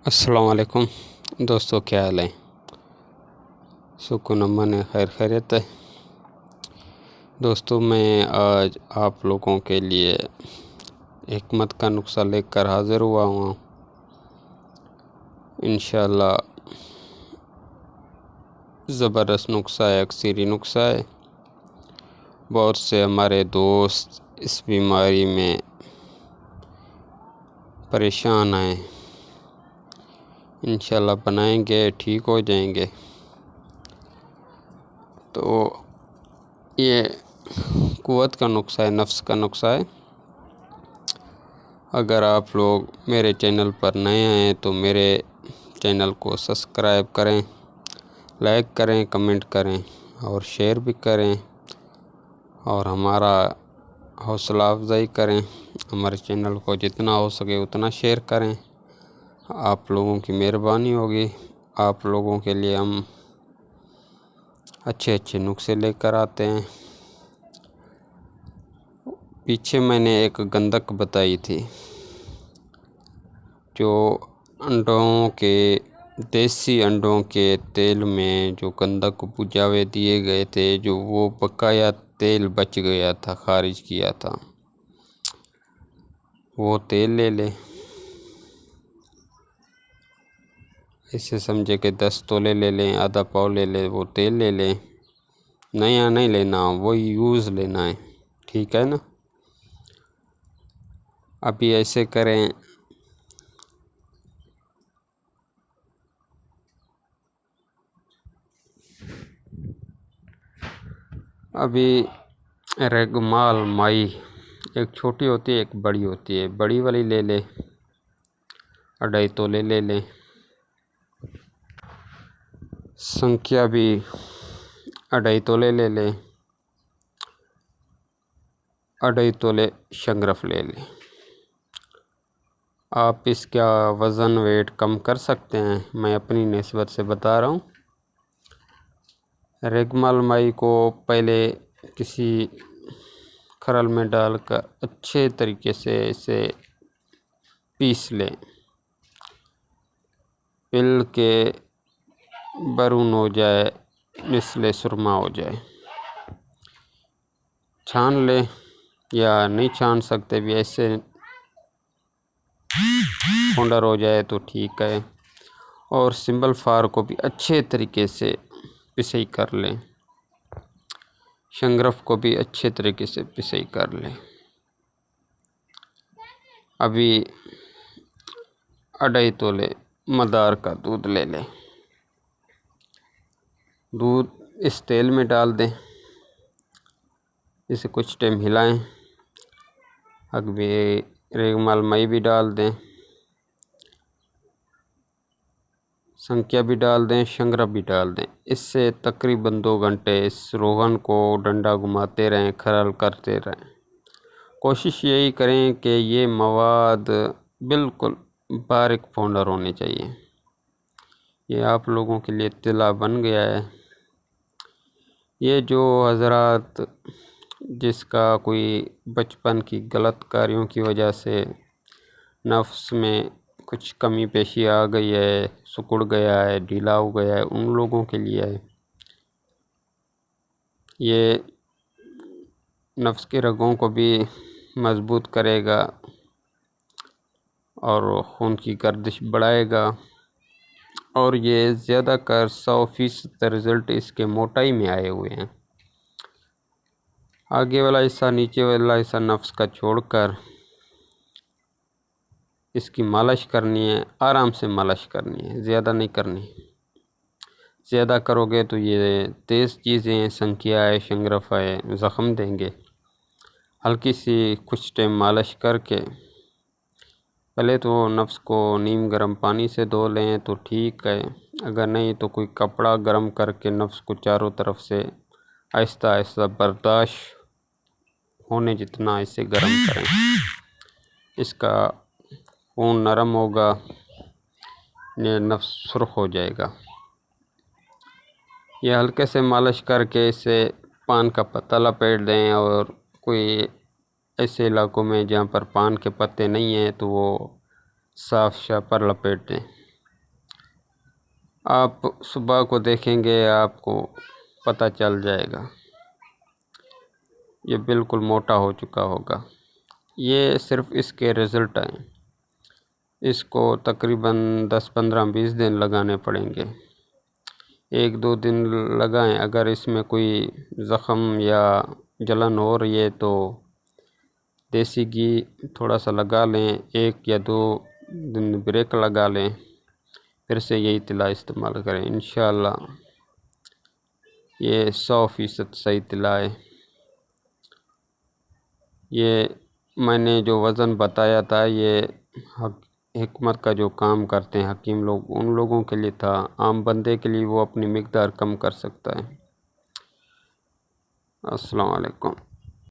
السلام علیکم دوستو، کیا حال ہے؟ سکون امن ہے، خیر خیریت ہے دوستو۔ میں آج آپ لوگوں کے لیے حکمت کا نسخہ لے کر حاضر ہوا ہوں۔ انشاءاللہ زبردست نسخہ ہے، اکثری نسخہ ہے۔ بہت سے ہمارے دوست اس بیماری میں پریشان ہیں، انشاءاللہ بنائیں گے، ٹھیک ہو جائیں گے۔ تو یہ قوت کا نسخہ ہے، نفس کا نسخہ ہے۔ اگر آپ لوگ میرے چینل پر نئے ہیں تو میرے چینل کو سبسکرائب کریں، لائک کریں، کمنٹ کریں اور شیئر بھی کریں، اور ہمارا حوصلہ افزائی کریں۔ ہمارے چینل کو جتنا ہو سکے اتنا شیئر کریں، آپ لوگوں کی مہربانی ہوگی۔ آپ لوگوں کے لیے ہم اچھے نسخے لے کر آتے ہیں۔ پیچھے میں نے ایک گندک بتائی تھی، جو دیسی انڈوں کے تیل میں جو گندک بجھاوے دیے گئے تھے، جو وہ بقایا تیل بچ گیا تھا، خارج کیا تھا، وہ تیل لے لیں۔ اسے سمجھے کہ 10 تولے لے لیں، آدھا پاؤ لے لیں، وہ تیل لے لیں۔ نیا نہیں لینا، وہی یوز لینا ہے، ٹھیک ہے نا؟ ابھی ایسے کریں، ابھی ریگمال مائی ایک چھوٹی ہوتی ہے، ایک بڑی ہوتی ہے۔ بڑی والی لے لیں، 2.5 تولے لے لیں۔ سنکھیا بھی 2.5 تولے لے لیں، 2.5 تولے شنگرف لے لیں۔ آپ اس کا وزن ویٹ کم کر سکتے ہیں، میں اپنی نسبت سے بتا رہا ہوں۔ ریگمال مائی کو پہلے کسی کھرل میں ڈال کر اچھے طریقے سے اسے پیس لیں، پل کے برون ہو جائے، مثل سرما ہو جائے۔ چھان لیں، یا نہیں چھان سکتے بھی، ایسے پاؤڈر ہو جائے تو ٹھیک ہے۔ اور سمبل فار کو بھی اچھے طریقے سے پسائی کر لیں، شنگرف کو بھی اچھے طریقے سے پسائی کر لیں۔ ابھی 2.5 تولے مدار کا دودھ لے لیں، دودھ اس تیل میں ڈال دیں، اسے کچھ ٹائم ہلائیں۔ ابھی ریگمال مائی بھی ڈال دیں، سنکھیا بھی ڈال دیں، شنگرف بھی ڈال دیں۔ اس سے تقریباً 2 گھنٹے اس روغن کو ڈنڈا گھماتے رہیں، کھرل کرتے رہیں۔ کوشش یہی کریں کہ یہ مواد بالکل باریک پاؤڈر ہونے چاہیے۔ یہ آپ لوگوں کے لیے اطلاع بن گیا ہے۔ یہ جو حضرات جس کا کوئی بچپن کی غلط کاریوں کی وجہ سے نفس میں کچھ کمی پیشی آ گئی ہے، سکڑ گیا ہے، ڈھیلا ہو گیا ہے، ان لوگوں کے لیے ہے۔ یہ نفس کی رگوں کو بھی مضبوط کرے گا اور خون کی گردش بڑھائے گا، اور یہ زیادہ کر 100% رزلٹ اس کے موٹائی میں آئے ہوئے ہیں۔ آگے والا حصہ، نیچے والا حصہ نفس کا چھوڑ کر اس کی مالش کرنی ہے، آرام سے مالش کرنی ہے، زیادہ نہیں کرنی۔ زیادہ کرو گے تو یہ تیز چیزیں، سنکھیا ہے، شنگرف ہے، زخم دیں گے۔ ہلکی سی کچھ ٹائم مالش کر کے پہلے تو نفس کو نیم گرم پانی سے دھو لیں تو ٹھیک ہے، اگر نہیں تو کوئی کپڑا گرم کر کے نفس کو چاروں طرف سے آہستہ آہستہ برداشت ہونے جتنا اسے گرم کریں۔ اس کا خون نرم ہوگا، نفس سرخ ہو جائے گا۔ یہ ہلکے سے مالش کر کے اسے پان کا پتہ لپیٹ دیں، اور کوئی ایسے علاقوں میں جہاں پر پان کے پتے نہیں ہیں تو وہ صاف شاہ پر لپیٹ دیں۔ آپ صبح کو دیکھیں گے آپ کو پتہ چل جائے گا، یہ بالکل موٹا ہو چکا ہوگا۔ یہ صرف اس کے رزلٹ ہیں، اس کو تقریباً 10-15-20 دن لگانے پڑیں گے۔ 1-2 دن لگائیں، اگر اس میں کوئی زخم یا جلن ہو رہی ہے تو دیسی گھی تھوڑا سا لگا لیں، 1 یا 2 دن بریک لگا لیں، پھر سے یہی طلا استعمال کریں۔ انشاءاللہ یہ 100% صحیح طلا ہے۔ یہ میں نے جو وزن بتایا تھا یہ حکمت کا جو کام کرتے ہیں حکیم لوگ، ان لوگوں کے لیے تھا، عام بندے کے لیے وہ اپنی مقدار کم کر سکتا ہے۔ السلام علیکم۔